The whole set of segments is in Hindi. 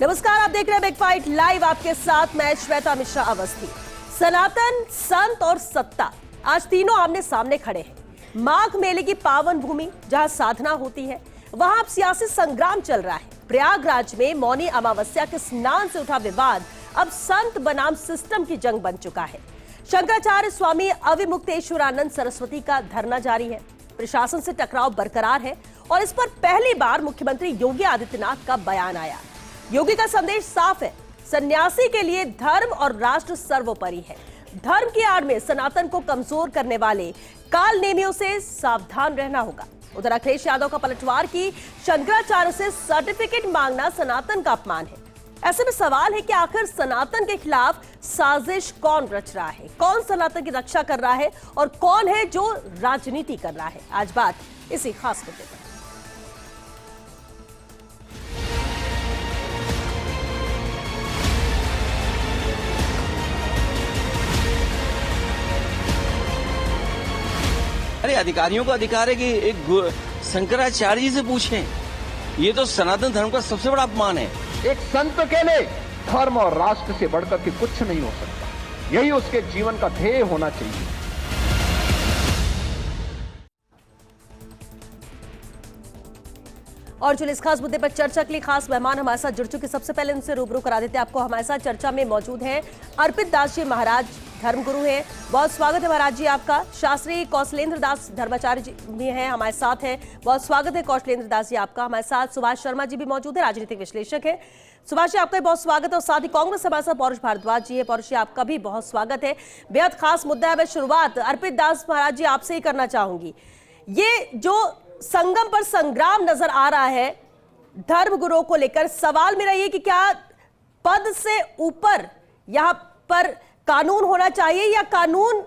नमस्कार, आप देख रहे हैं बिग फाइट लाइव। आपके साथ मैं श्वेता मिश्रा अवस्थी। सनातन, संत और सत्ता आज तीनों आमने सामने खड़े हैं। माघ मेले की पावन भूमि जहां साधना होती है, वहां अब सियासी संग्राम चल रहा है। प्रयागराज में मौनी अमावस्या के स्नान से उठा विवाद अब संत बनाम सिस्टम की जंग बन चुका है। शंकराचार्य स्वामी अविमुक्तेश्वरानंद सरस्वती का धरना जारी है। प्रशासन से टकराव बरकरार है और इस पर पहली बार मुख्यमंत्री योगी आदित्यनाथ का बयान आया। योगी का संदेश साफ है, सन्यासी के लिए धर्म और राष्ट्र सर्वोपरि है। धर्म की आड़ में सनातन को कमजोर करने वाले काल नेमियों से सावधान रहना होगा। उधर अखिलेश यादव का पलटवार की शंकराचार्य से सर्टिफिकेट मांगना सनातन का अपमान है। ऐसे में सवाल है कि आखिर सनातन के खिलाफ साजिश कौन रच रहा है, कौन सनातन की रक्षा कर रहा है और कौन है जो राजनीति कर रहा है। आज बात इसी खास मुद्दे पर। अरे अधिकारियों का अधिकार है कि एक शंकराचार्य जी से पूछें। ये तो सनातन धर्म का सबसे बड़ा अपमान है। एक संत के लिए धर्म और राष्ट्र से बढ़कर के कुछ नहीं हो सकता। यही उसके जीवन का ध्येय होना चाहिए। और जो इस खास मुद्दे पर चर्चा के लिए खास मेहमान हमारे साथ जुड़ चुके, सबसे पहले उनसे रूबरू करा देते हैं आपको। हमारे साथ चर्चा में मौजूद हैं अर्पित दास जी महाराज, धर्मगुरु हैं। बहुत स्वागत है महाराज जी आपका। शास्त्री कौशलेंद्र दास धर्माचार्य जी भी हैं, हमारे साथ हैं। बहुत स्वागत है कौशलेंद्र दास जी आपका। हमारे साथ सुभाष शर्मा जी भी मौजूद है, राजनीतिक विश्लेषक है। सुभाष जी आपका भी बहुत स्वागत है। और साथ ही कांग्रेस हमारे साथ पौरुष भारद्वाज जी है। पौरुष जी आपका भी बहुत स्वागत है। बेहद खास मुद्दा है। मैं शुरुआत अर्पित दास महाराज जी आपसे ही करना चाहूंगी। ये जो संगम पर संग्राम नजर आ रहा है धर्म गुरुओं को लेकर, सवाल मेरा ये कि क्या पद से ऊपर यहां पर कानून होना चाहिए या कानून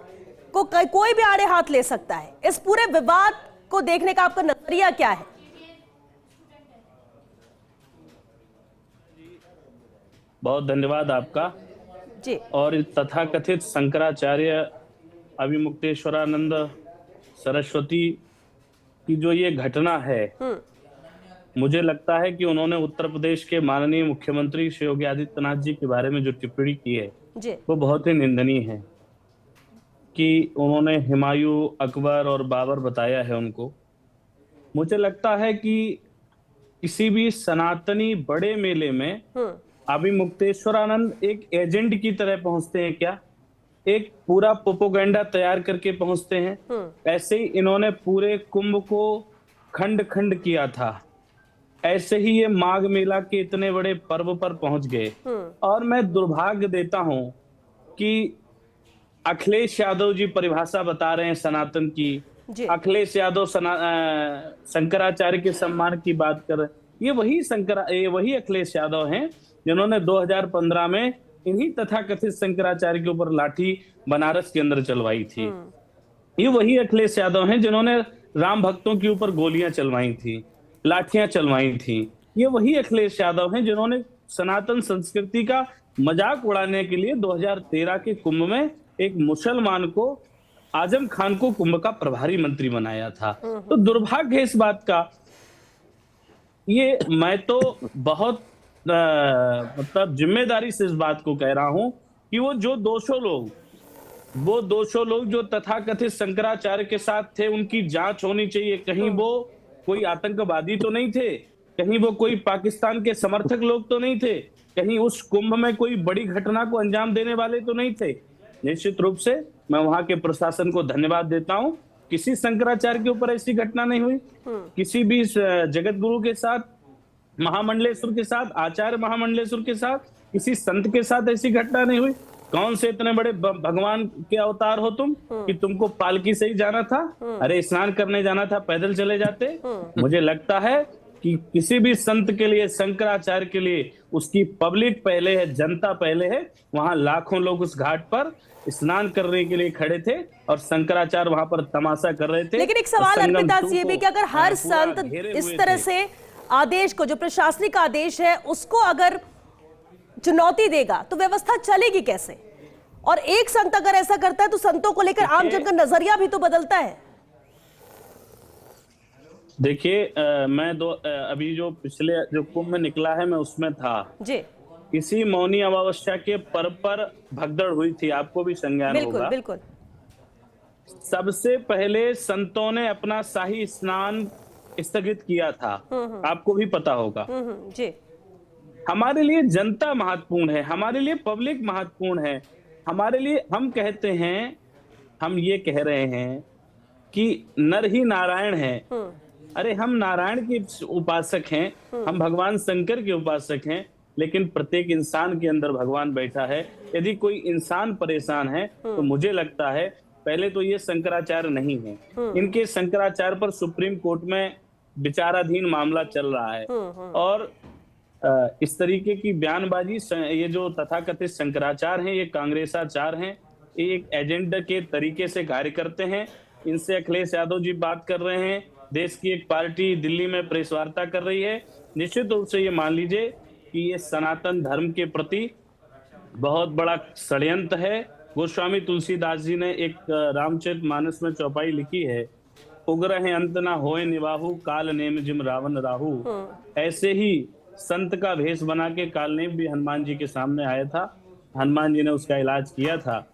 को कोई भी आड़े हाथ ले सकता है? इस पूरे विवाद को देखने का आपका नजरिया क्या है? बहुत धन्यवाद आपका जी। और तथाकथित शंकराचार्य अविमुक्तेश्वरानंद सरस्वती की जो ये घटना है, मुझे लगता है कि उन्होंने उत्तर प्रदेश के माननीय मुख्यमंत्री श्री योगी आदित्यनाथ जी के बारे में जो टिप्पणी की है जी। वो बहुत ही निंदनीय है। कि उन्होंने हुमायूं, अकबर और बाबर बताया है उनको। मुझे लगता है कि किसी भी सनातनी बड़े मेले में अविमुक्तेश्वरानंद एक एजेंट की तरह पहुंचते हैं क्या? एक पूरा प्रोपेगेंडा तैयार करके पहुंचते हैं। ऐसे ही इन्होंने पूरे कुंभ को खंड खंड किया था। ऐसे ही ये माघ मेला के इतने बड़े पर्व पर पहुंच गए। और मैं दुर्भाग्य देता हूं कि अखिलेश यादव जी परिभाषा बता रहे हैं सनातन की। अखिलेश यादव शंकराचार्य के सम्मान की बात कर रहे हैं। ये वही अखिलेश यादव हैं जिन्होंने 2015 में इन्हीं तथाकथित शंकराचार्य के ऊपर लाठी बनारस के अंदर चलवाई थी। ये वही अखिलेश यादव हैं जिन्होंने राम भक्तों के ऊपर गोलियां चलवाई थी, लाठियां चलवाई थी। ये वही अखिलेश यादव हैं जिन्होंने सनातन संस्कृति का मजाक उड़ाने के लिए 2013 के कुंभ में एक मुसलमान को, आजम खान को कुंभ का प्रभारी मंत्री बनाया था। तो दुर्भाग्य है इस बात का। ये मैं तो बहुत मतलब जिम्मेदारी से इस बात को कह रहा हूं कि वो 200 लोग जो तथाकथित शंकराचार्य के साथ थे, उनकी जांच होनी चाहिए। कहीं वो कोई आतंकवादी तो नहीं थे, कहीं वो कोई पाकिस्तान के समर्थक लोग तो नहीं थे, कहीं उस कुंभ में कोई बड़ी घटना को अंजाम देने वाले तो नहीं थे। निश्चित रूप से मैं वहां के प्रशासन को धन्यवाद देता हूं। किसी शंकराचार्य के ऊपर ऐसी घटना नहीं हुई। किसी भी जगत गुरु के साथ, महामंडलेश्वर के साथ, आचार्य महामंडलेश्वर के साथ, किसी संत के साथ ऐसी घटना नहीं हुई। कौन से इतने बड़े भगवान के अवतार हो तुम कि तुमको पालकी से ही जाना था? अरे स्नान करने जाना था, पैदल चले जाते। मुझे लगता है कि किसी भी संत के लिए, शंकराचार्य के लिए उसकी पब्लिक पहले है, जनता पहले है। वहां लाखों लोग उस घाट पर स्नान करने के लिए खड़े थे और शंकराचार्य वहां पर तमाशा कर रहे थे। लेकिन एक सवाल अर्पित दास ये भी कि अगर हर संत इस तरह से आदेश को, जो प्रशासनिक आदेश है, उसको अगर चुनौती देगा तो व्यवस्था चलेगी कैसे? और एक संत अगर ऐसा करता है तो संतों को लेकर आम जन का नजरिया भी तो बदलता है। देखिए मैं अभी जो पिछले जो कुंभ में निकला है मैं उसमें था जी, इसी मौनी अमावस्या के पर्व पर भगदड़ हुई थी, आपको भी संज्ञान बिल्कुल होगा। बिल्कुल। सबसे पहले संतों ने अपना शाही स्नान स्थगित किया था, आपको भी पता होगा। जी, हमारे लिए जनता महत्वपूर्ण है, हमारे लिए पब्लिक महत्वपूर्ण है, हमारे लिए हम कहते हैं, हम ये कह रहे हैं कि नर ही नारायण है। अरे हम नारायण के उपासक हैं, हम भगवान शंकर के उपासक हैं, लेकिन प्रत्येक इंसान के अंदर भगवान बैठा है। यदि कोई इंसान परेशान है तो मुझे लगता है पहले तो ये शंकराचार्य नहीं है, इनके शंकराचार्य पर सुप्रीम कोर्ट में विचाराधीन मामला चल रहा है। और इस तरीके की बयानबाजी, ये जो तथाकथित शंकराचार्य हैं, ये कांग्रेसाचार्य हैं, ये एक एजेंडा के तरीके से कार्य करते हैं। इनसे अखिलेश यादव जी बात कर रहे हैं, देश की एक पार्टी दिल्ली में प्रेस वार्ता कर रही है। निश्चित रूप से ये मान लीजिए कि ये सनातन धर्म के प्रति बहुत बड़ा षड्यंत्र है। गोस्वामी तुलसीदास जी ने एक रामचरितमानस में चौपाई लिखी है, उग्र है अंत ना होए निवाहु, काल नेम जिम रावण राहु। ऐसे ही संत का भेष बना के कालनेम भी हनुमान जी के सामने आया था, हनुमान जी ने उसका इलाज किया था।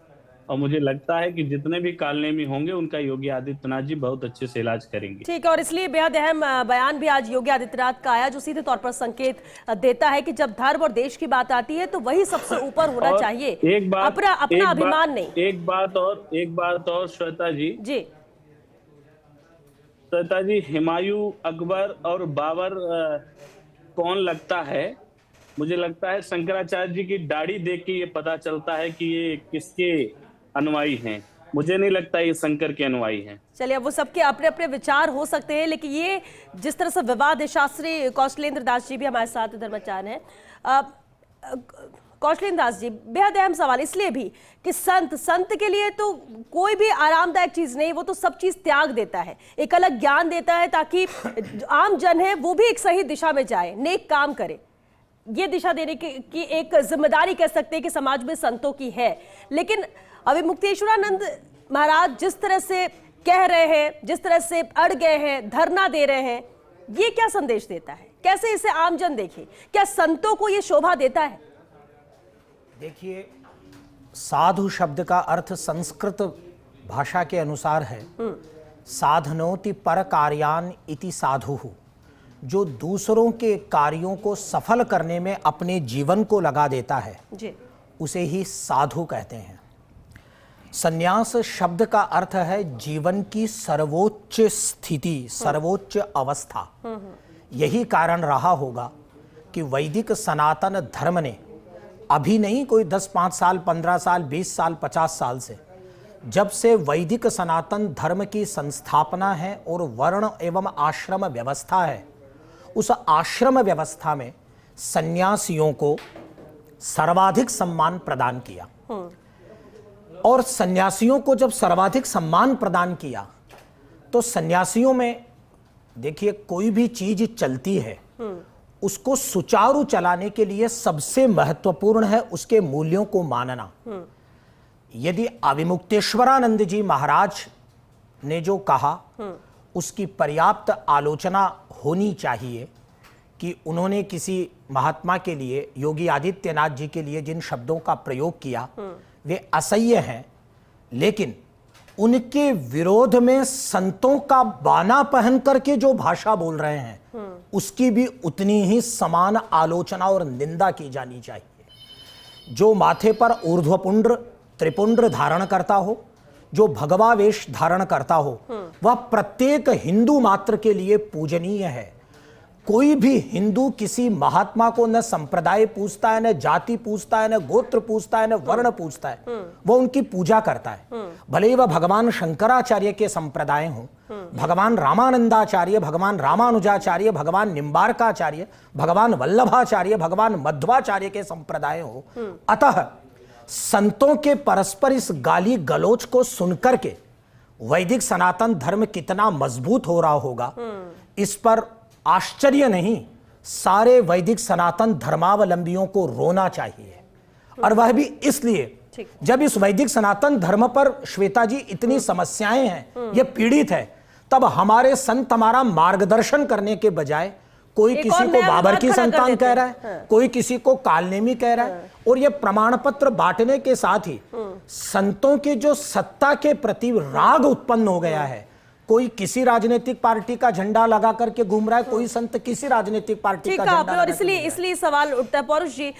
और मुझे लगता है कि जितने भी कालनेमी होंगे उनका योगी आदित्यनाथ जी बहुत अच्छे से इलाज करेंगे। ठीक है, और इसलिए बेहद अहम बयान भी आज योगी आदित्यनाथ का आया, जो सीधे तौर पर संकेत देता है कि जब धर्म और देश की बात आती है तो वही सबसे ऊपर होना चाहिए, अपना अभिमान नहीं। एक बात और श्वेता जी, हुमायूं, अकबर और बाबर कौन लगता है? मुझे लगता है शंकराचार्य जी की दाढ़ी देख के ये पता चलता है कि ये किसके अनुयायी हैं। मुझे नहीं लगता ये शंकर के अनुयायी हैं। चलिए, अब वो सबके अपने अपने विचार हो सकते हैं, लेकिन ये जिस तरह से विवाद है, शास्त्री कौशलेंद्र दास जी भी हमारे साथ धर्माचार्य हैं। कौशलेंद्र दास जी, बेहद अहम सवाल इसलिए भी कि संत के लिए तो कोई भी आरामदायक चीज नहीं, वो तो सब चीज त्याग देता है, एक अलग ज्ञान देता है ताकि आम जन है वो भी एक सही दिशा में जाए, नेक काम करे। ये दिशा देने की एक जिम्मेदारी कह सकते हैं कि समाज में संतों की है। लेकिन अभी मुक्तेश्वरानंद महाराज जिस तरह से कह रहे हैं, जिस तरह से अड़ गए हैं, धरना दे रहे हैं, ये क्या संदेश देता है? कैसे इसे आमजन देखे? क्या संतों को ये शोभा देता है? देखिए, साधु शब्द का अर्थ संस्कृत भाषा के अनुसार है साधनोति पर कार्यान इति साधुः, जो दूसरों के कार्यों को सफल करने में अपने जीवन को लगा देता है जी, उसे ही साधु कहते हैं। संन्यास शब्द का अर्थ है जीवन की सर्वोच्च स्थिति, सर्वोच्च अवस्था। यही कारण रहा होगा कि वैदिक सनातन धर्म ने अभी नहीं, कोई 10-5 साल, 15 साल, 20 साल, 50 साल से, जब से वैदिक सनातन धर्म की संस्थापना है और वर्ण एवं आश्रम व्यवस्था है, उस आश्रम व्यवस्था में सन्यासियों को सर्वाधिक सम्मान प्रदान किया। और सन्यासियों को जब सर्वाधिक सम्मान प्रदान किया तो सन्यासियों में, देखिए, कोई भी चीज चलती है उसको सुचारू चलाने के लिए सबसे महत्वपूर्ण है उसके मूल्यों को मानना। यदि अविमुक्तेश्वरानंद जी महाराज ने जो कहा उसकी पर्याप्त आलोचना होनी चाहिए कि उन्होंने किसी महात्मा के लिए, योगी आदित्यनाथ जी के लिए जिन शब्दों का प्रयोग किया वे असह्य हैं, लेकिन उनके विरोध में संतों का बाना पहन करके जो भाषा बोल रहे हैं उसकी भी उतनी ही समान आलोचना और निंदा की जानी चाहिए। जो माथे पर ऊर्ध्वपुंड्र त्रिपुंड्र धारण करता हो, जो भगवा वेश धारण करता हो, वह प्रत्येक हिंदू मात्र के लिए पूजनीय है। कोई भी हिंदू किसी महात्मा को न संप्रदाय पूछता है, न जाति पूछता है, न गोत्र पूछता है, न वर्ण पूछता है, वो उनकी पूजा करता है। भले ही वह भगवान शंकराचार्य के संप्रदाय हों, भगवान रामानंदाचार्य, भगवान रामानुजाचार्य, भगवान निम्बारकाचार्य, भगवान वल्लभाचार्य, भगवान मध्वाचार्य के संप्रदाय हो। अतः संतों के परस्पर इस गाली गलोच को सुनकर के वैदिक सनातन धर्म कितना मजबूत हो रहा होगा, इस पर आश्चर्य नहीं, सारे वैदिक सनातन धर्मावलंबियों को रोना चाहिए। और वह भी इसलिए जब इस वैदिक सनातन धर्म पर, श्वेता जी, इतनी समस्याएं हैं, यह पीड़ित है, तब हमारे संत हमारा मार्गदर्शन करने के बजाय कोई एक किसी और को नया बाबर विवाद की खड़ा कर संतान देते कह हैं। रहा है, कोई किसी को कालनेमी कह रहा है, और ये प्रमाण पत्र बांटने के साथ ही संतों की जो सत्ता के प्रति राग उत्पन्न हो गया है। कोई किसी राजनीतिक पार्टी का झंडा लगा करके घूम रहा है, कोई संत किसी राजनीतिक पार्टी ठीक का है झंडा आपने, लगा और के घूम रहा है। इसलिए सवाल उठता है पौरुष जी,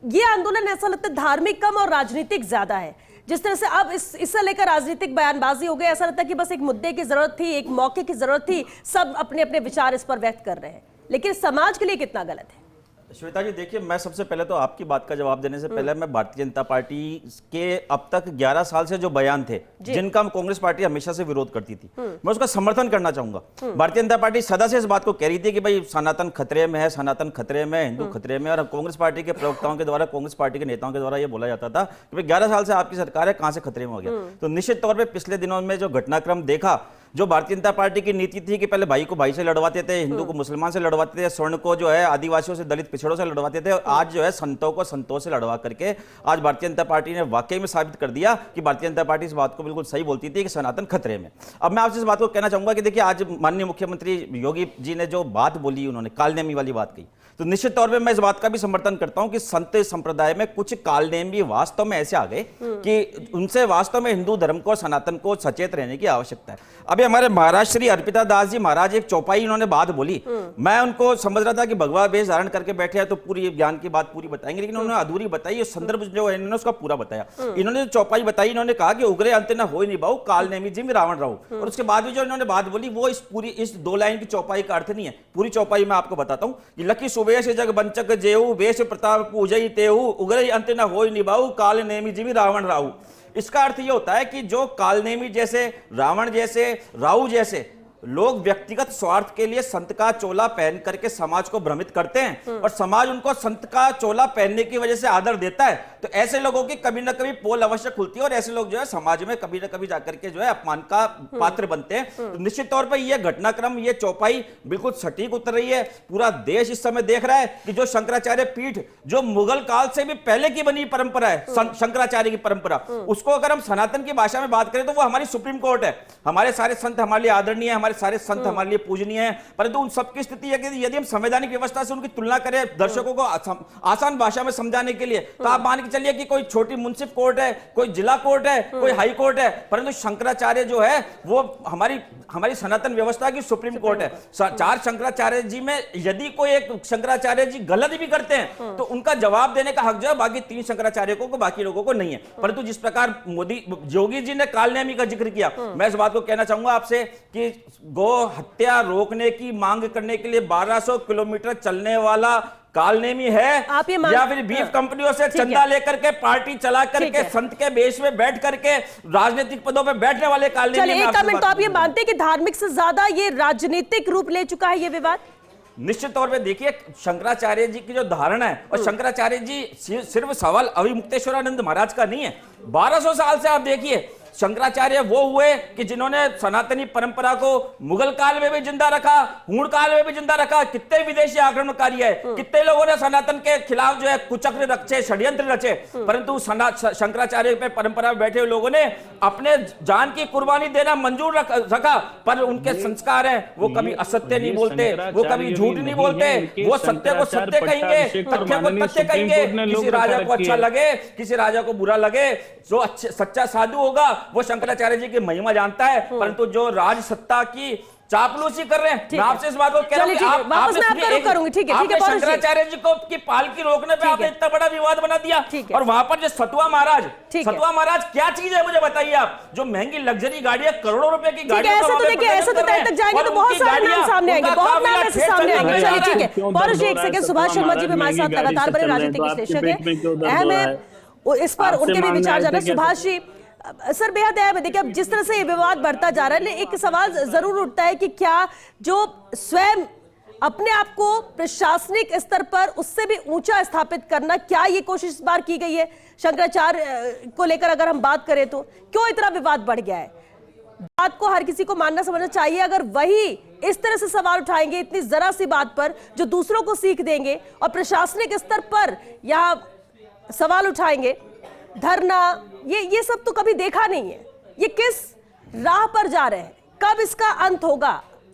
ये आंदोलन ऐसा लगता है धार्मिक कम और राजनीतिक ज्यादा है। जिस तरह से अब इससे लेकर राजनीतिक बयानबाजी हो गई, ऐसा लगता है कि बस एक मुद्दे की जरूरत थी, एक मौके की जरूरत थी, सब अपने अपने विचार इस पर व्यक्त कर रहे हैं, लेकिन समाज के लिए कितना गलत है? श्वेता जी देखिए, मैं सबसे पहले तो आपकी बात का जवाब देने से पहले मैं भारतीय जनता पार्टी के अब तक 11 साल से जो बयान थे जिनका कांग्रेस पार्टी हमेशा से विरोध करती थी, मैं उसका समर्थन करना चाहूंगा। भारतीय जनता पार्टी सदा से इस बात को कह रही थी कि भाई सनातन खतरे में है, सनातन खतरे में, हिंदू खतरे में, और कांग्रेस पार्टी के प्रवक्ताओं के द्वारा, कांग्रेस पार्टी के नेताओं के द्वारा यह बोला जाता था कि भाई 11 साल से आपकी सरकार है, कहां से खतरे में हो गया। तो निश्चित तौर पर पिछले दिनों में जो घटनाक्रम देखा, जो भारतीय जनता पार्टी की नीति थी कि पहले भाई को भाई से लड़वाते थे, हिंदू को मुसलमान से लड़वाते थे, स्वर्ण को जो है आदिवासियों से, दलित पिछड़ों से लड़वाते थे, और आज जो है संतों को संतों से लड़वा करके आज भारतीय जनता पार्टी ने वाकई में साबित कर दिया कि भारतीय जनता पार्टी इस बात को बिल्कुल सही बोलती थी कि सनातन खतरे में। अब मैं आपसे इस बात को कहना चाहूंगा कि देखिए, आज माननीय मुख्यमंत्री योगी जी ने जो बात बोली, उन्होंने कालनेमी वाली बात कही, तो निश्चित तौर पे मैं इस बात का भी समर्थन करता हूं कि संत संप्रदाय में कुछ कालनेमी वास्तव में ऐसे आ गए कि उनसे वास्तव में हिंदू धर्म को, सनातन को सचेत रहने की आवश्यकता है। अभी हमारे महाराज श्री अर्पिता दास जी महाराज एक चौपाई उन्होंने बात बोली, मैं उनको समझ रहा था कि भगवा वेश धारण करके बैठे हैं तो पूरी ज्ञान की बात पूरी बताएंगे, लेकिन उन्होंने अधूरी बताई। संदर्भ जो है इन्होंने उसका पूरा बताया। इन्होंने जो चौपाई बताई, इन्होंने कहा कि उग्रे अंत न हो नहीं बाऊ, कालनेमी जी में रावण रहू, और उसके बाद भी जो इन्होंने बात बोली वो इस 2 लाइन की चौपाई का अर्थ नहीं है। पूरी चौपाई मैं आपको बताता हूं कि लकी सुबेश जग बंचक जेऊ, वेश प्रताप पूजई तेऊ, उग्रे अंत न होई निभाऊ, कालनेमी जी में रावण राहु। इसका अर्थ यह होता है कि जो कालनेमी जैसे, रावण जैसे, राहु जैसे लोग व्यक्तिगत स्वार्थ के लिए संत का चोला पहन करके समाज को भ्रमित करते हैं, और समाज उनको संत का चोला पहनने की वजह से आदर देता है, तो ऐसे लोगों की कभी ना कभी पोल अवश्य खुलती है, और ऐसे लोग जो है समाज में कभी ना कभी जाकर के जो है अपमान का पात्र बनते हैं। तो निश्चित तौर पर यह घटनाक्रम, यह चौपाई बिल्कुल सटीक उतर रही है। पूरा देश इस समय देख रहा है कि जो शंकराचार्य पीठ, जो मुगल काल से भी पहले की बनी परंपरा है, शंकराचार्य की परंपरा, उसको अगर हम सनातन की भाषा में बात करें तो वो हमारी सुप्रीम कोर्ट है। हमारे सारे संत हमारे लिए आदरणीय है, हमारे सारे संत हमारे लिए पूजनीय है, परंतु उन सबकी स्थिति है कि यदि हम संवैधानिक व्यवस्था से उनकी तुलना करें दर्शकों को आसान भाषा में समझाने के लिए, तो आप मान के चलिए कि कोई छोटी मुंसिफ कोर्ट है, कोई जिला कोर्ट है, कोई हाई कोर्ट है, परंतु शंकराचार्य जो है वो हमारी सनातन व्यवस्था की सुप्रीम कोर्ट है। 4 शंकराचार्य जी में यदि कोई एक शंकराचार्य जी गलत भी करते हैं तो उनका जवाब देने का हक जो है बाकी 3 शंकराचार्यों को, बाकी लोगों को नहीं है। परंतु जिस प्रकार योगी जी ने कालनेमी का जिक्र किया, मैं इस बात को कहना चाहूंगा आपसे कि गो हत्या रोकने की मांग करने के लिए 1200 किलोमीटर चलने वाला कालनेमी है, या फिर बीफ कंपनियों से चंदा लेकर के पार्टी चला करके संत के बेश में बैठ करके राजनीतिक पदों पे बैठने वाले कालनेमी? चलिए एक कमेंट, तो आप ये मानते हैं कि धार्मिक से ज्यादा ये राजनीतिक रूप ले चुका है ये विवाद? निश्चित तौर पे देखिए, शंकराचार्य जी की जो धारणा है, और शंकराचार्य जी सिर्फ सवाल अभिमुक्तेश्वरानंद महाराज का नहीं है, 1200 साल से आप देखिए शंकराचार्य वो हुए कि जिन्होंने सनातनी परंपरा को मुगल काल में भी जिंदा रखा, हूण काल में भी जिंदा रखा। कितने विदेशी आक्रमणकारी है, कितने लोगों ने सनातन के खिलाफ जो है कुचक्र रचे, षड्यंत्र रचे, परंतु शंकराचार्य पे परंपरा में बैठे हुए लोगों ने अपने जान की कुर्बानी देना मंजूर रखा, पर उनके संस्कार हैं, वो कभी असत्य नहीं बोलते, वो कभी झूठ नहीं बोलते, वो सत्य को सत्य कहेंगे, तथ्य को तथ्य कहेंगे। किसी राजा को अच्छा लगे, किसी राजा को बुरा लगे, जो सच्चा साधु होगा वो शंकराचार्य जी की महिमा जानता है, परंतु जो राज सत्ता की चापलूसी कर रहे हैं, मैं आपसे इस बात को कह रहा हूं कि आपने शंकराचार्य जी को की पालकी रोकने पे आपने इतना बड़ा विवाद बना दिया, और वहां पर जो सतुआ महाराज क्या चीज है मुझे बताइए आप, जो महंगी लग्जरी गाड़ियां, करोड़ों रुपए की गाड़ियां, ऐसे तो तक जाएंगे तो बहुत सारे नाम सामने आएंगे, बहुत नाम ऐसे सामने आएंगे। चलिए ठीक है, पौरुष जी एक सेकंड, सुभाष शर्मा जी भी हमारे साथ लगातार बने राजनीतिक विश्लेषक है, अहम है, इस पर उनके भी विचार जाना। सुभाष जी सर बेहद है, देखिए अब जिस तरह से ये विवाद बढ़ता जा रहा है, एक सवाल जरूर उठता है कि क्या जो स्वयं अपने आप को प्रशासनिक स्तर पर उससे भी ऊंचा स्थापित करना, क्या ये कोशिश इस बार की गई है? शंकराचार्य को लेकर अगर हम बात करें तो क्यों इतना विवाद बढ़ गया है? बात को हर किसी को मानना समझना चाहिए। अगर वही इस तरह से सवाल उठाएंगे इतनी जरा सी बात पर जो दूसरों को सीख देंगे, और प्रशासनिक स्तर पर यह सवाल उठाएंगे, धरना, ये सब तो कभी देखा नहीं है। ये किस राह पर जा रहे हैं? कब इसका अंत होगा?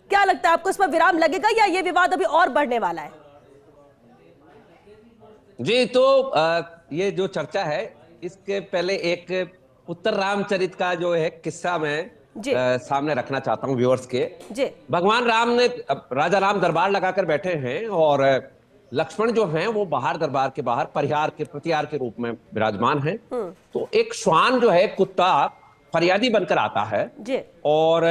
क्या लगता है आपको, इस पर विराम लगेगा या ये विवाद अभी और बढ़ने वाला है? जी, तो ये जो चर्चा है, इसके पहले एक उत्तर रामचरित का जो है किस्सा मैं सामने रखना चाहता हूँ व्यूअर्स के। जी। भगवान राम ने, राजा राम दरबार लगाकर बैठे हैं और लक्ष्मण जो हैं वो बाहर, दरबार के बाहर परिहार के प्रतिहार के रूप में विराजमान हैं। तो एक श्वान जो है, कुत्ता फरियादी बनकर आता है जी। और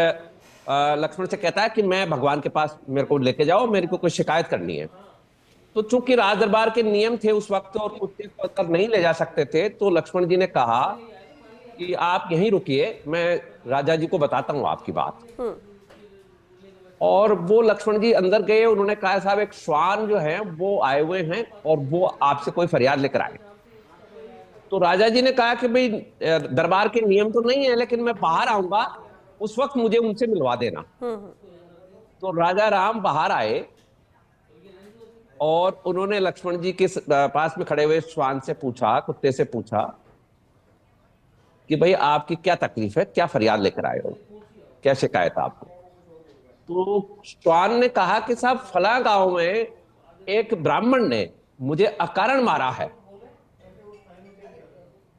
लक्ष्मण से कहता है कि मैं भगवान के पास, मेरे को लेके जाओ, मेरे को कोई शिकायत करनी है। तो चूंकि राज दरबार के नियम थे उस वक्त और कुत्ते को अंदर नहीं ले जा सकते थे, तो लक्ष्मण जी ने कहा कि आप यहीं रुकिए, मैं राजा जी को बताता हूं आपकी बात। और वो लक्ष्मण जी अंदर गए, उन्होंने कहा साहब एक श्वान जो है वो आए हुए हैं और वो आपसे कोई फरियाद लेकर आए। तो राजा जी ने कहा कि भाई दरबार के नियम तो नहीं है, लेकिन मैं बाहर आऊंगा, उस वक्त मुझे उनसे मिलवा देना। तो राजा राम बाहर आए और उन्होंने लक्ष्मण जी के पास में खड़े हुए श्वान से पूछा, कुत्ते से पूछा कि भाई आपकी क्या तकलीफ है, क्या फरियाद लेकर आए हो, क्या शिकायत है आपको? तो श्वान ने कहा कि साहब फला गांव में एक ब्राह्मण ने मुझे अकारण मारा है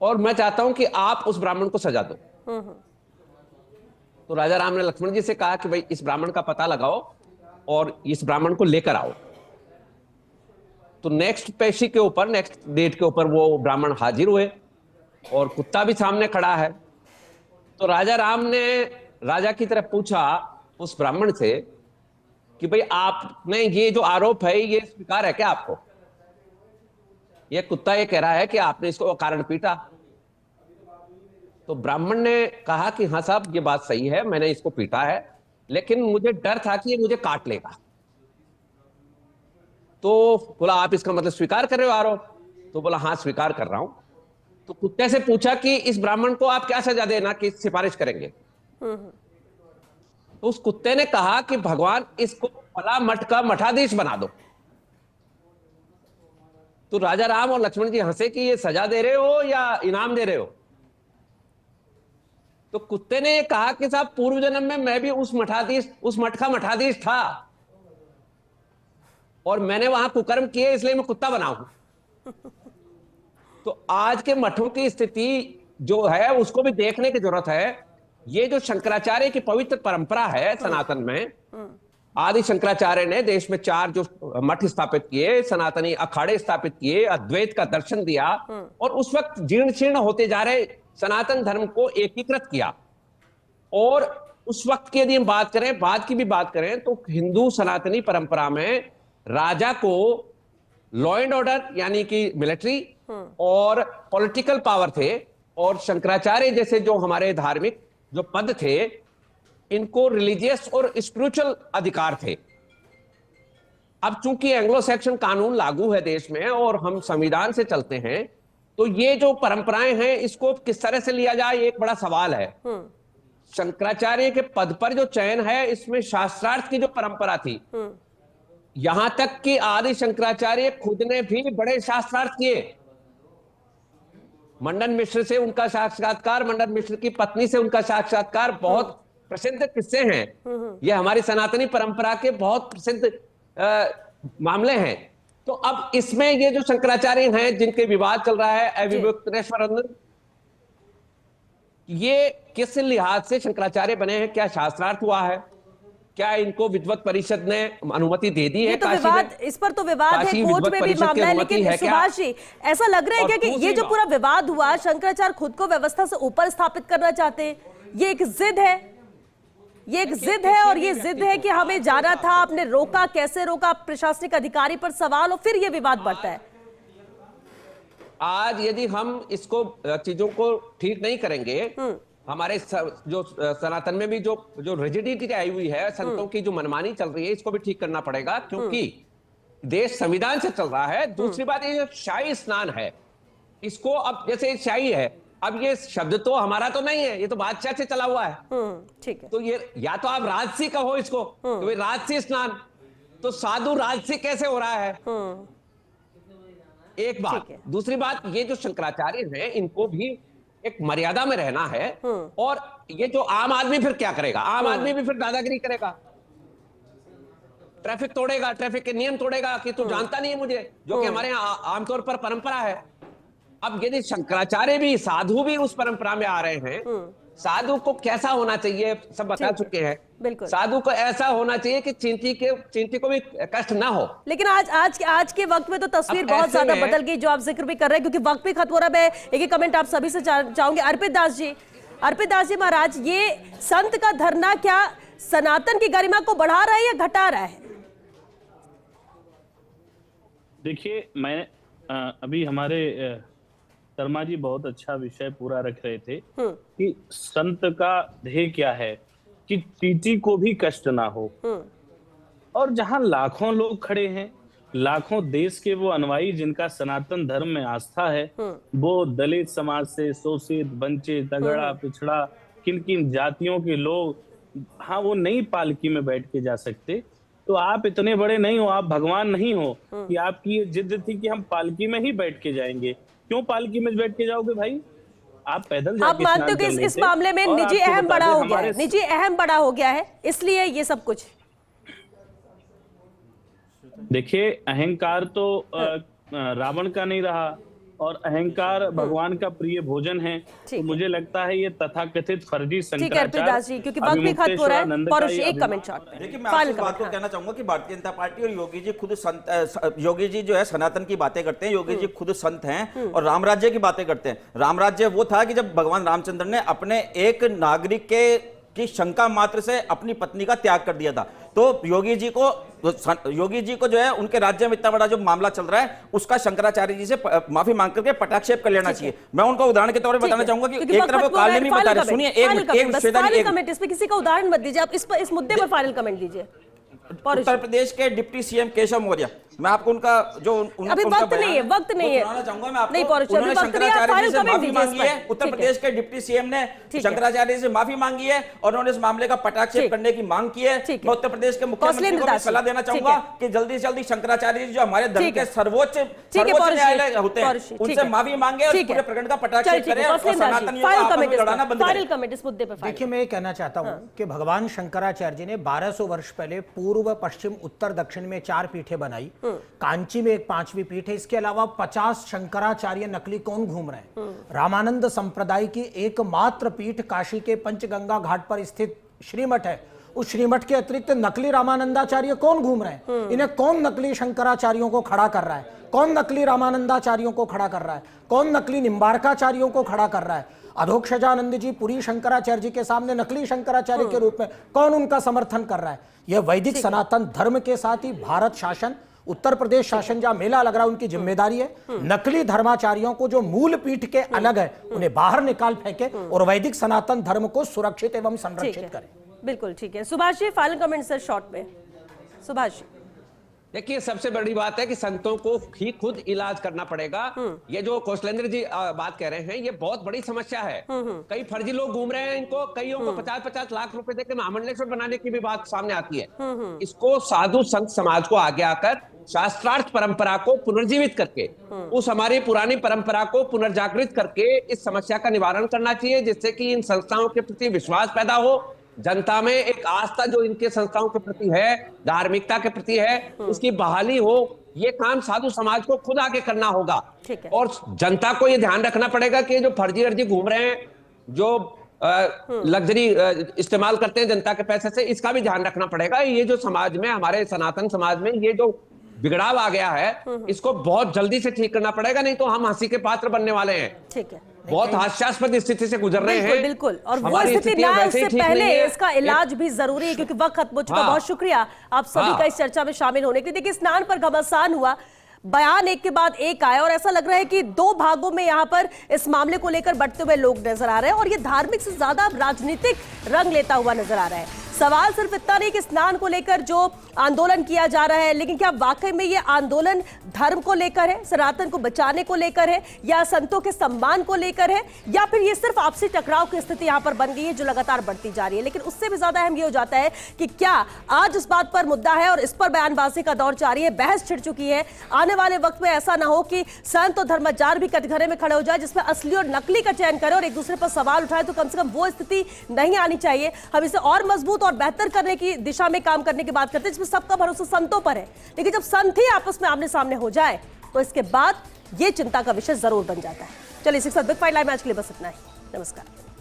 और मैं चाहता हूं कि आप उस ब्राह्मण को सजा दो। तो राजा राम ने लक्ष्मण जी से कहा कि भाई इस ब्राह्मण का पता लगाओ और इस ब्राह्मण को लेकर आओ। तो नेक्स्ट पेशी के ऊपर, नेक्स्ट डेट के ऊपर वो ब्राह्मण हाजिर हुए और कुत्ता भी सामने खड़ा है। तो राजा राम ने राजा की तरफ पूछा उस ब्राह्मण से कि भाई आपने ये जो आरोप है ये स्वीकार है क्या आपको? ये कुत्ता ये कह रहा है कि आपने इसको अकारण पीटा। तो ब्राह्मण ने कहा कि हाँ साहब ये बात सही है, मैंने इसको पीटा है, लेकिन मुझे डर था कि ये मुझे काट लेगा। तो बोला आप इसका मतलब स्वीकार कर रहे हो आरोप? तो बोला हाँ स्वीकार कर रहा हूं। तो कुत्ते से पूछा कि इस ब्राह्मण को आप क्या सजा देना की सिफारिश करेंगे? तो उस कुत्ते ने कहा कि भगवान इसको फला मठ का मठाधीश बना दो। तो राजा राम और लक्ष्मण जी हंसे कि ये सजा दे रहे हो या इनाम दे रहे हो? तो कुत्ते ने कहा कि साहब पूर्व जन्म में मैं भी उस मठ का मठाधीश था और मैंने वहां कुकर्म किए, इसलिए मैं कुत्ता बना हूं। तो आज के मठों की स्थिति जो है उसको भी देखने की जरूरत है। ये जो शंकराचार्य की पवित्र परंपरा है सनातन में, आदि शंकराचार्य ने देश में 4 जो मठ स्थापित किए, सनातनी अखाड़े स्थापित किए, अद्वैत का दर्शन दिया और उस वक्त जीर्ण शीर्ण होते जा रहे सनातन धर्म को एकीकृत किया। और उस वक्त की यदि हम बात करें, बाद की भी बात करें, तो हिंदू सनातनी परंपरा में राजा को लॉ एंड ऑर्डर यानी कि मिलिट्री और पॉलिटिकल पावर थे, और शंकराचार्य जैसे जो हमारे धार्मिक जो पद थे, इनको रिलीजियस और स्पिरिचुअल अधिकार थे। अब चूंकि एंग्लो सैक्सन कानून लागू है देश में और हम संविधान से चलते हैं, तो ये जो परंपराएं हैं इसको किस तरह से लिया जाए, एक बड़ा सवाल है। शंकराचार्य के पद पर जो चयन है इसमें शास्त्रार्थ की जो परंपरा थी, यहां तक कि आदि शंकराचार्य खुद ने भी बड़े शास्त्रार्थ किए। मंडन मिश्र से उनका साक्षात्कार, मंडन मिश्र की पत्नी से उनका साक्षात्कार बहुत प्रसिद्ध किस्से हैं। ये हमारी सनातनी परंपरा के बहुत प्रसिद्ध मामले हैं। तो अब इसमें ये जो शंकराचार्य हैं जिनके विवाद चल रहा है, अविभक्तेश्वरानंद, ये किस लिहाज से शंकराचार्य बने हैं? क्या शास्त्रार्थ हुआ है? क्या इनको विद्वत परिषद ने अनुमति दे दी है? तो विवाद, इस पर तो विवाद है, कोर्ट में भी मामला है। लेकिन सुभाष जी, ऐसा लग रहा है क्या कि ये जो पूरा विवाद हुआ, शंकराचार्य खुद को व्यवस्था से ऊपर स्थापित करना चाहते हैं? ये एक जिद है, ये एक जिद है, और ये जिद है कि हमें जाना था, आपने रोका, कैसे रोका? प्रशासनिक अधिकारी पर सवाल और फिर ये विवाद बढ़ता है। आज यदि हम इसको चीजों को ठीक नहीं करेंगे, हमारे जो सनातन में भी जो रिजिडिटी आई हुई है, संतों की जो मनमानी चल रही है, इसको भी ठीक करना पड़ेगा, क्योंकि देश संविधान से चल रहा है। दूसरी बात, ये जो शाही स्नान है, इसको अब जैसे शाही है, अब ये शब्द तो हमारा तो नहीं है, ये तो बादशाह से चला हुआ है। ठीक है। तो ये या तो आप राजसी कहो इसको, तो भाई राजसी स्नान, तो साधु राजसी कैसे हो रहा है? एक बात। दूसरी बात, ये जो शंकराचार्य हैं, इनको भी एक मर्यादा में रहना है। और ये जो आम आदमी फिर क्या करेगा? आम आदमी भी फिर दादागिरी करेगा, ट्रैफिक तोड़ेगा, ट्रैफिक के नियम तोड़ेगा कि तू जानता नहीं है मुझे, जो कि हमारे यहाँ आमतौर पर परंपरा है। अब यदि शंकराचार्य भी, साधु भी उस परंपरा में आ रहे हैं, साधु को कैसा होना चाहिए सब बता चुके हैं। बिल्कुल, साधु को ऐसा होना चाहिए कि चिंती को भी कष्ट ना हो। लेकिन आज के वक्त में तो तस्वीर बहुत ज्यादा बदल गई, जो आप जिक्र भी कर रहे हैं, क्योंकि वक्त भी खत्म हो रहा है। मैं एक कमेंट आप सभी से चाहूंगी। अर्पित दास जी महाराज, ये संत का धरना क्या सनातन की गरिमा को बढ़ा रहा है या घटा रहा है? देखिए, मैंने अभी हमारे शर्मा जी बहुत अच्छा विषय पूरा रख रहे थे कि संत का ध्येय क्या है कि चींटी को भी कष्ट ना हो। और जहां लाखों लोग खड़े हैं, लाखों देश के वो अनुयायी जिनका सनातन धर्म में आस्था है, वो दलित समाज से शोषित, वंचित, तगड़ा, पिछड़ा, किन किन जातियों के लोग, हाँ, वो नई पालकी में बैठ के जा सकते। तो आप इतने बड़े नहीं हो, आप भगवान नहीं हो कि आपकी ये जिद थी कि हम पालकी में ही बैठ के जाएंगे। क्यों पालकी में बैठ के जाओगे भाई? आप पैदल जाके आप मानते हो कि इस मामले में निजी अहम बड़ा हो गया है, निजी अहम बड़ा हो गया है, इसलिए ये सब कुछ? देखिए, अहंकार तो रावण का नहीं रहा, और अहंकार भगवान का प्रिय भोजन है। तो मुझे लगता है ये तथाकथित फर्जी शंकराचार्य, क्योंकि वक्त भी खत्म हो रहा है। पौरुष, एक कमेंट शॉट। देखिए, मैं आपको इस बात को कहना चाहूंगा कि भारतीय जनता पार्टी और योगी जी खुद संत, योगी जी जो है सनातन की बातें करते हैं, योगी जी खुद संत हैं और राम राज्य की बातें करते हैं। राम राज्य वो था कि जब भगवान रामचंद्र ने अपने एक नागरिक की शंका मात्र से अपनी पत्नी का त्याग कर दिया था। तो योगी जी को जो है उनके राज्य में इतना बड़ा जो मामला चल रहा है, उसका शंकराचार्य जी से माफी मांग करके पटाक्षेप कर लेना चाहिए। मैं उनको उदाहरण के तौर पर बताना चाहूंगा कि एक तरफ वो काल नहीं बता रहे। सुनिए, एक किसी का उदाहरण मत दीजिए, आप इस मुद्दे पर फाइनल कमेंट दीजिए। उत्तर प्रदेश के डिप्टी सीएम केशव मौर्य, मैं आपको उनका जो अभी वक्त नहीं है, वक्त नहीं है, चाहूंगा मैं आपको। नहीं पौरुष, उन्होंने शंकराचार्य जी से माफी मांगी है। उत्तर ठीक प्रदेश के डिप्टी सीएम ने शंकराचार्य जी से माफी मांगी है और उन्होंने इस मामले का पटाक्षेप करने की मांग की है। मैं उत्तर प्रदेश के मुख्यमंत्री को सलाह देना चाहूंगा कि जल्दी से जल्दी शंकराचार्य जी जो हमारे धर्म के सर्वोच्च न्यायालय होते हैं, उनसे माफी मांगे और पूरे प्रकरण का पटाक्षेप करें और सनातनियों को आपस में लड़ाना बंद करें। देखिए, मैं ये कहना चाहता हूं कि भगवान शंकराचार्य जी ने 1200 वर्ष पहले पूर्व, पश्चिम, उत्तर, दक्षिण में 4 पीठें बनाई। कांची में एक 5वीं पीठ है। इसके अलावा 50 शंकराचार्य नकली कौन घूम रहे हैं? रामानंद संप्रदाय की एकमात्र पीठ काशी के पंचगंगा घाट पर स्थित श्रीमठ है। उस श्रीमठ के अतिरिक्त नकली रामानंदाचार्य कौन घूम रहे हैं? इन्हें कौन नकली शंकराचार्यों को खड़ा कर रहा है? कौन नकली रामानंदाचार्यों को खड़ा कर रहा है? कौन नकली निम्बारकाचार्यों को खड़ा कर रहा है? अधोक्षजानंद जी पुरी शंकराचार्य जी के सामने नकली शंकराचार्य के रूप में कौन उनका समर्थन कर रहा है? यह वैदिक सनातन धर्म के साथ ही भारत शासन, उत्तर प्रदेश शासन जहां मेला लग रहा है, उनकी जिम्मेदारी है नकली धर्माचार्यों को जो मूल पीठ के अलग है उन्हें बाहर निकाल फेंके और वैदिक सनातन धर्म को सुरक्षित एवं संरक्षित करें। बिल्कुल ठीक है। Subhash ji, final comment sir short में। सुभाष जी, देखिए, सबसे बड़ी बात है कि संतों को ही खुद इलाज करना पड़ेगा। ये जो कौशलेंद्र जी बात कह रहे हैं, ये बहुत बड़ी समस्या है। कई फर्जी लोग घूम रहे हैं, इनको कईयों को 50-50 लाख रुपए देकर महामंडलेश्वर बनाने की भी बात सामने आती है। इसको साधु संत समाज को आगे आकर शास्त्रार्थ परंपरा को पुनर्जीवित करके, उस हमारी पुरानी परंपरा को पुनर्जागृत करके इस समस्या का निवारण करना चाहिए, जिससे कि इन संस्थाओं के प्रति विश्वास पैदा हो, जनता में एक आस्था जो इनके संस्थाओं के प्रति है, धार्मिकता के प्रति है, उसकी बहाली हो। ये काम साधु समाज को खुद आगे करना होगा। और जनता को ये ध्यान रखना पड़ेगा कि जो फर्जी अर्जी घूम रहे हैं, जो लग्जरी इस्तेमाल करते हैं जनता के पैसे से, इसका भी ध्यान रखना पड़ेगा। ये जो समाज में, हमारे सनातन समाज में ये जो बिगड़ाव आ गया है, इसको बहुत जल्दी से ठीक करना पड़ेगा, नहीं तो हम हंसी के पात्र बनने वाले हैं। ठीक है, बहुत हास्यास्पद स्थिति से गुजर रहे हैं। बिल्कुल, और वो स्थिति ना आए उससे पहले इसका इलाज भी जरूरी है, क्योंकि वक्त खत्म हो चुका। बहुत शुक्रिया आप सभी का इस चर्चा में शामिल होने के लिए। देखिए, स्नान पर घमासान हुआ, बयान एक के बाद एक आया और ऐसा लग रहा है कि 2 भागों में यहाँ पर इस मामले को लेकर बढ़ते हुए लोग नजर आ रहे हैं और ये धार्मिक से ज्यादा राजनीतिक रंग लेता हुआ नजर आ रहा है। सवाल सिर्फ इतना नहीं कि स्नान को लेकर जो आंदोलन किया जा रहा है, लेकिन क्या वाकई में ये आंदोलन धर्म को लेकर है, सनातन को बचाने को लेकर है, या संतों के सम्मान को लेकर है, या फिर ये सिर्फ आपसी टकराव की स्थिति यहां पर बन गई है जो लगातार बढ़ती जा रही है। लेकिन उससे भी ज्यादा अहम ये हो जाता है कि क्या आज इस बात पर मुद्दा है और इस पर बयानबाजी का दौर जारी है, बहस छिड़ चुकी है। आने वाले वक्त में ऐसा ना हो कि संत और धर्माचार्य भी कटघरे में खड़े हो जाए जिसमें असली और नकली का चयन करे और एक दूसरे पर सवाल उठाए, तो कम से कम वो स्थिति नहीं आनी चाहिए। हम इसे और मजबूत और बेहतर करने की दिशा में काम करने की बात करते हैं जिसमें सबका भरोसा संतों पर है। लेकिन जब संत ही आपस में आमने सामने हो जाए तो इसके बाद यह चिंता का विषय जरूर बन जाता है। चलिए इसी के साथ बिग फाइट लाइव मैच के लिए बस इतना ही। नमस्कार।